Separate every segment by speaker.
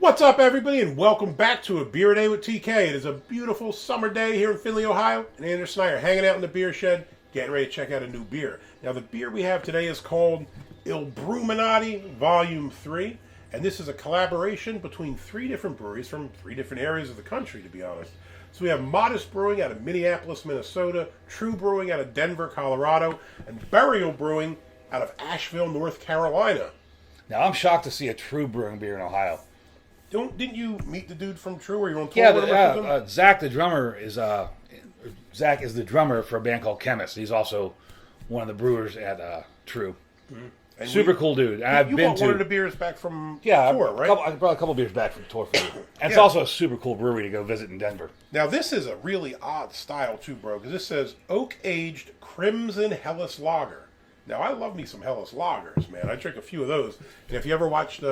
Speaker 1: What's up, everybody, and welcome back to A Beer a Day with TK. It is a beautiful summer day here in Findlay, Ohio, and Anderson and I are hanging out in the beer shed, getting ready to check out a new beer. Now, the beer we have today is called Illbrewminati Volume 3, and this is a collaboration between three different breweries from three different areas of the country, to be honest. So we have Modist Brewing out of Minneapolis, Minnesota, True Brewing out of Denver, Colorado, and Burial Brewing out of Asheville, North Carolina.
Speaker 2: Now, I'm shocked to see a True Brewing beer in Ohio.
Speaker 1: Didn't you meet the dude from True? Were you on tour with him?
Speaker 2: Zach, the drummer, is Zach is the drummer for a band called Chemist. He's also one of the brewers at True. Mm-hmm. Super cool dude. And
Speaker 1: you bought one of the beers back from tour, right?
Speaker 2: I brought a couple beers back from tour for you. And it's also a super cool brewery to go visit in Denver.
Speaker 1: Now, this is a really odd style, too, bro, because this says Oak-Aged Crimson Helles Lager. Now, I love me some Helles Lagers, man. I drink a few of those. And if you ever watched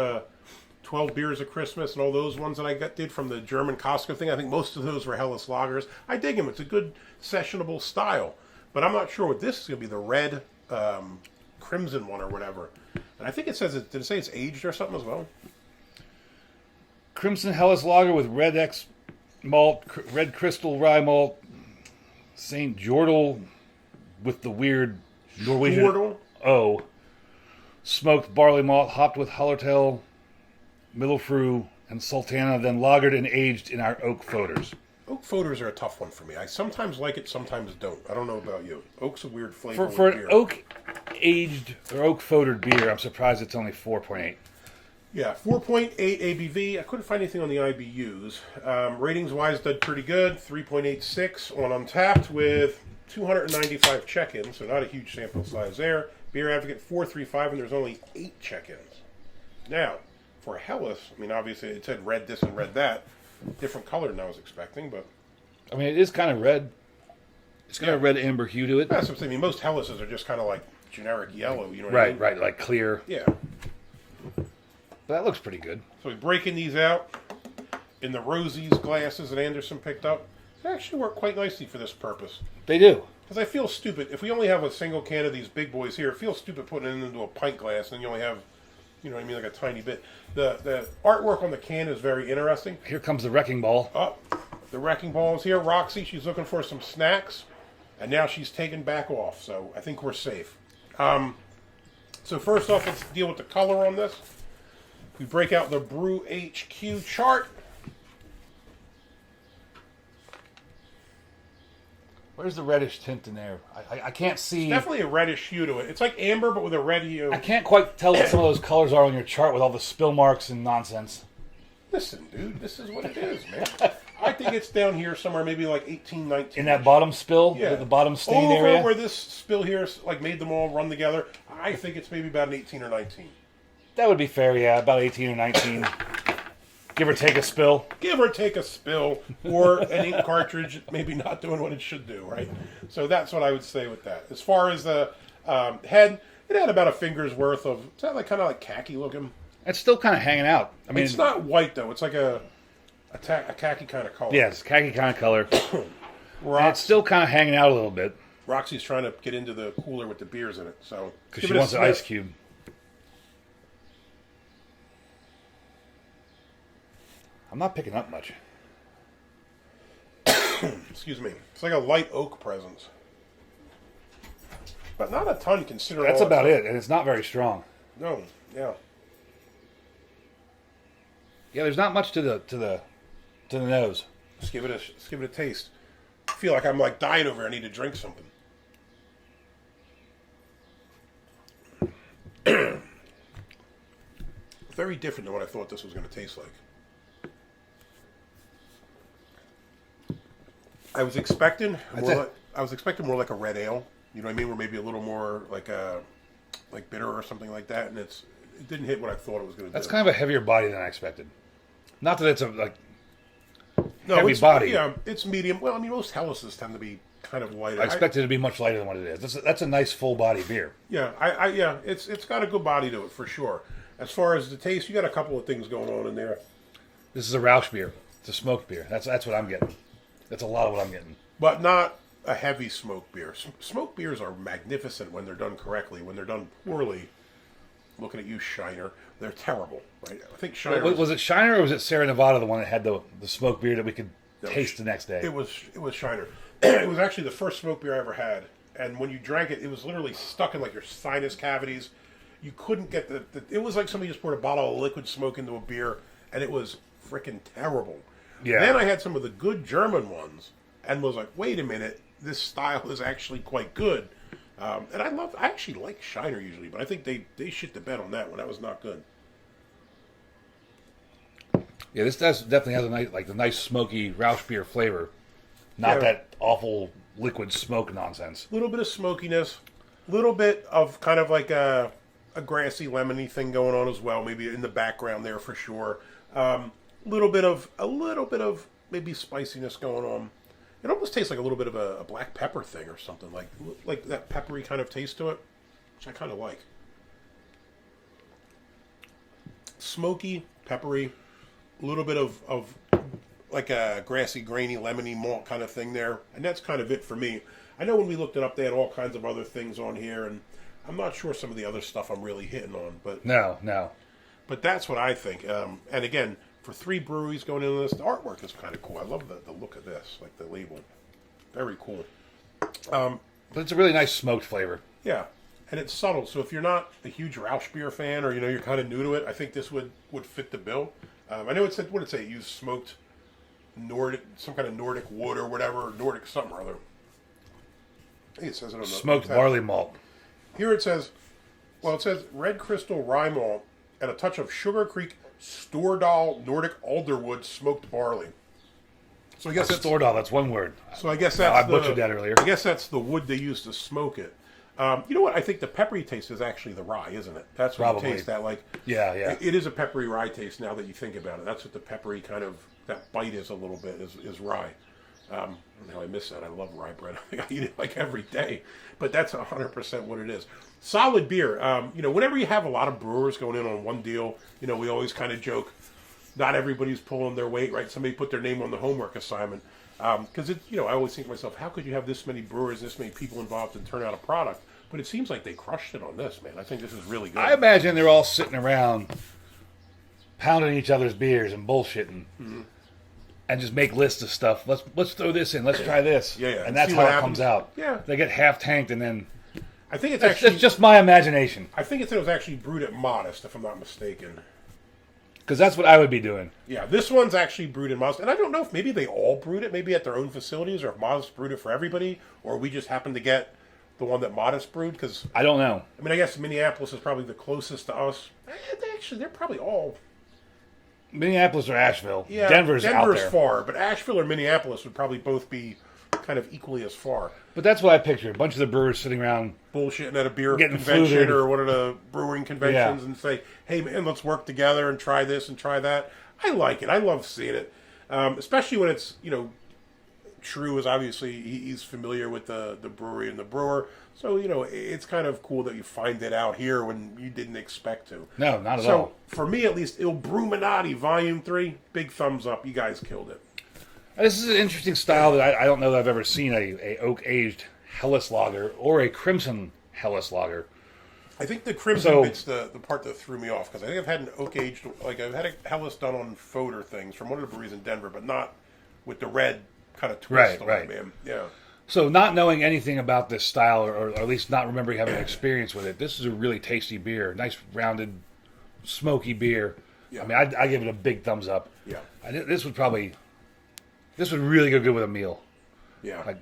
Speaker 1: 12 Beers of Christmas and all those ones that I did from the German Costco thing, I think most of those were Helles Lagers. I dig them. It's a good sessionable style. But I'm not sure what this is going to be, the red crimson one or whatever. And I think it says, did it say it's aged or something as well?
Speaker 2: Crimson Helles Lager with red X malt, red crystal rye malt, St. Jordal with the weird Norwegian O, smoked barley malt, hopped with Hallertau, Mittelfru, and Sultana, then lagered and aged in our oak foeders.
Speaker 1: Oak foeders are a tough one for me. I sometimes like it, sometimes don't. I don't know about you. Oak's a weird flavor.
Speaker 2: For an oak-aged or oak-foedered beer, I'm surprised it's only 4.8.
Speaker 1: Yeah, 4.8 ABV. I couldn't find anything on the IBUs. Ratings-wise, did pretty good. 3.86 on Untappd with 295 check-ins, so not a huge sample size there. Beer Advocate 435, and there's only 8 check-ins. Now, for Helles, I mean, obviously it said red this and red that. Different color than I was expecting, but...
Speaker 2: I mean, it is kind of red. It's got a red amber hue to it.
Speaker 1: That's what I'm saying. I mean, most Helleses are just kind of like generic yellow, you know what I mean?
Speaker 2: Right, like clear.
Speaker 1: Yeah.
Speaker 2: But that looks pretty good.
Speaker 1: So we're breaking these out in the Rosie's glasses that Anderson picked up. They actually work quite nicely for this purpose.
Speaker 2: They do.
Speaker 1: Because I feel stupid. If we only have a single can of these big boys here, it feels stupid putting it into a pint glass and you only have, you know what I mean, like a tiny bit. The artwork on the can is very interesting.
Speaker 2: Here comes the wrecking ball.
Speaker 1: Oh, the wrecking ball is here. Roxy, she's looking for some snacks. And now she's taken back off. So I think we're safe. So first off, let's deal with the color on this. We break out the Brew HQ chart.
Speaker 2: Where's the reddish tint in there? I can't see.
Speaker 1: It's definitely a reddish hue to it. It's like amber, but with a red hue.
Speaker 2: I can't quite tell what some of those colors are on your chart with all the spill marks and nonsense.
Speaker 1: Listen, dude, this is what it is, man. I think it's down here somewhere, maybe like 18, 19.
Speaker 2: In that bottom spill?
Speaker 1: Yeah.
Speaker 2: The bottom stain
Speaker 1: Over
Speaker 2: area?
Speaker 1: where this spill here like made them all run together, I think it's maybe about an 18 or 19.
Speaker 2: That would be fair, yeah. About 18 or 19. Give or take a spill.
Speaker 1: Give or take a spill, or an ink cartridge maybe not doing what it should do, right? So that's what I would say with that. As far as the head, it had about a finger's worth of, is that like kind of like khaki looking?
Speaker 2: It's still kind of hanging out. I mean,
Speaker 1: it's not white though. It's like a khaki kind of color.
Speaker 2: Yeah, it's khaki kind of color. And it's still kind of hanging out a little bit.
Speaker 1: Roxy's trying to get into the cooler with the beers in it, so
Speaker 2: because she wants an ice cube. I'm not picking up much.
Speaker 1: Excuse me. It's like a light oak presence. But not a ton considering.
Speaker 2: That's about it, and it's not very strong.
Speaker 1: No, yeah.
Speaker 2: Yeah, there's not much to the nose.
Speaker 1: Let's give it a taste. I feel like I'm like dying over here. I need to drink something. Very different than what I thought this was going to taste like. I was expecting more like a red ale. You know what I mean? Or maybe a little more like bitter or something like that. And it didn't hit what I thought it was going to do.
Speaker 2: That's kind of a heavier body than I expected. Not that it's a heavy
Speaker 1: it's,
Speaker 2: body.
Speaker 1: Yeah, it's medium. Well, I mean, most Helleses tend to be kind of lighter.
Speaker 2: I expect it to be much lighter than what it is. That's a nice full body beer.
Speaker 1: Yeah, it's got a good body to it for sure. As far as the taste, you got a couple of things going on in there.
Speaker 2: This is a Rausch beer. It's a smoked beer. That's what I'm getting. That's a lot of what I'm getting.
Speaker 1: But not a heavy smoke beer. Smoke beers are magnificent when they're done correctly. When they're done poorly, Looking at you, Shiner. They're terrible, right? I think Shiner
Speaker 2: Was it Shiner or was it Sierra Nevada, the one that had the smoke beer that we could taste the next day?
Speaker 1: It was Shiner. It was actually the first smoke beer I ever had. And when you drank it, it was literally stuck in like your sinus cavities. You couldn't get it was like somebody just poured a bottle of liquid smoke into a beer, and it was freaking terrible.
Speaker 2: Yeah.
Speaker 1: Then I had some of the good German ones, and was like, wait a minute, this style is actually quite good. And I actually like Shiner usually, but I think they shit the bed on that one. That was not good.
Speaker 2: Yeah, this definitely has a nice smoky Rausch beer flavor, not that awful liquid smoke nonsense.
Speaker 1: A little bit of smokiness, a little bit of kind of like a grassy lemony thing going on as well, maybe in the background there for sure. A little bit of maybe spiciness going on. It almost tastes like a little bit of a black pepper thing or something, like that peppery kind of taste to it, which I kind of like. Smoky, peppery, a little bit of like a grassy, grainy, lemony malt kind of thing there, and that's kind of it for me. I know when we looked it up, they had all kinds of other things on here, and I'm not sure some of the other stuff I'm really hitting on, but
Speaker 2: No.
Speaker 1: But that's what I think. And again, for 3 breweries going into this, the artwork is kind of cool. I love the look of this, like the label. Very cool.
Speaker 2: But it's a really nice smoked flavor.
Speaker 1: Yeah, and it's subtle. So if you're not a huge Rausch beer fan, or you're kind of new to it, I think this would fit the bill. I know it said, what did it say? It used smoked Nordic, some kind of Nordic wood or whatever, Nordic something or other. I think it says it on the
Speaker 2: Smoked barley malt.
Speaker 1: Here it says Red Crystal Rye Malt and a touch of Sugar Creek Stordal Nordic Alderwood smoked barley. So I guess that's
Speaker 2: Stordal. That's one word.
Speaker 1: So I guess that's
Speaker 2: I butchered that earlier.
Speaker 1: I guess that's the wood they use to smoke it. You know what? I think the peppery taste is actually the rye, isn't it? That's what
Speaker 2: Probably.
Speaker 1: you taste that like.
Speaker 2: Yeah.
Speaker 1: It is a peppery rye taste now that you think about it. That's what the peppery kind of that bite is a little bit is rye. Now I miss that. I love rye bread. I think I eat it like every day. But that's 100% what it is. Solid beer. Whenever you have a lot of brewers going in on one deal, we always kind of joke, not everybody's pulling their weight, right? Somebody put their name on the homework assignment. Because I always think to myself, how could you have this many brewers, this many people involved and turn out a product? But it seems like they crushed it on this, man. I think this is really good.
Speaker 2: I imagine they're all sitting around pounding each other's beers and bullshitting. Mm-hmm. And just make lists of stuff. Let's throw this in. Let's try this.
Speaker 1: Yeah.
Speaker 2: And that's how it comes out.
Speaker 1: Yeah.
Speaker 2: They get half tanked and then.
Speaker 1: I think it's
Speaker 2: That's just my imagination.
Speaker 1: I think it was actually brewed at Modist, if I'm not mistaken.
Speaker 2: Because that's what I would be doing.
Speaker 1: Yeah, this one's actually brewed in Modist. And I don't know if maybe they all brewed it, maybe at their own facilities, or if Modist brewed it for everybody, or we just happened to get the one that Modist brewed. Because
Speaker 2: I don't know.
Speaker 1: I mean, I guess Minneapolis is probably the closest to us. They're probably all.
Speaker 2: Minneapolis or Asheville.
Speaker 1: Yeah,
Speaker 2: Denver's out there.
Speaker 1: far, but Asheville or Minneapolis would probably both be kind of equally as far.
Speaker 2: But that's what I pictured. A bunch of the brewers sitting around
Speaker 1: bullshitting at a beer
Speaker 2: getting
Speaker 1: convention
Speaker 2: fluted.
Speaker 1: or one of the brewing conventions and say, hey, man, let's work together and try this and try that. I like it. I love seeing it. Especially when it's, True is obviously, he's familiar with the brewery and the brewer. So, it's kind of cool that you find it out here when you didn't expect to.
Speaker 2: No, not at all.
Speaker 1: So, for me at least, Illbrewminati Volume 3, big thumbs up. You guys killed it.
Speaker 2: This is an interesting style that I don't know that I've ever seen a oak-aged Helles lager or a crimson Helles lager.
Speaker 1: I think the crimson bit's the part that threw me off, because I think I've had an oak-aged, like I've had a Helles done on Fodor things from one of the breweries in Denver, but not with the red kind of twist on it, man. Yeah.
Speaker 2: So not knowing anything about this style, or at least not remembering having experience with it, this is a really tasty beer. Nice, rounded, smoky beer. Yeah. I mean, I give it a big thumbs up.
Speaker 1: Yeah.
Speaker 2: This would really go good with a meal.
Speaker 1: Yeah.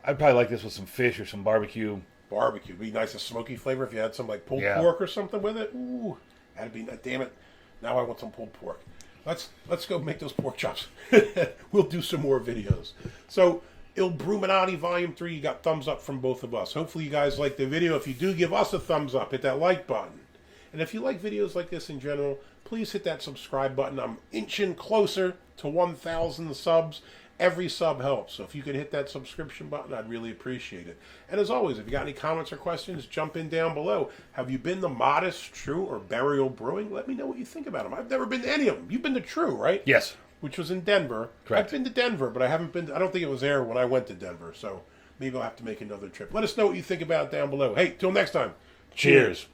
Speaker 2: I'd probably like this with some fish or some barbecue.
Speaker 1: Barbecue would be nice, a smoky flavor if you had some like pulled pork or something with it. Ooh, that'd be, damn it. Now I want some pulled pork. Let's go make those pork chops. We'll do some more videos. So, Illbrewminati Volume 3, you got thumbs up from both of us. Hopefully you guys like the video. If you do, give us a thumbs up. Hit that like button. And if you like videos like this in general, please hit that subscribe button. I'm inching closer to 1,000 subs. Every sub helps. So if you could hit that subscription button, I'd really appreciate it. And as always, if you got any comments or questions, jump in down below. Have you been to Modist, True, or Burial Brewing? Let me know what you think about them. I've never been to any of them. You've been to True, right?
Speaker 2: Yes.
Speaker 1: Which was in Denver.
Speaker 2: Correct.
Speaker 1: I've been to Denver, but I haven't been. I don't think it was there when I went to Denver. So maybe I'll have to make another trip. Let us know what you think about it down below. Hey, till next time.
Speaker 2: Cheers.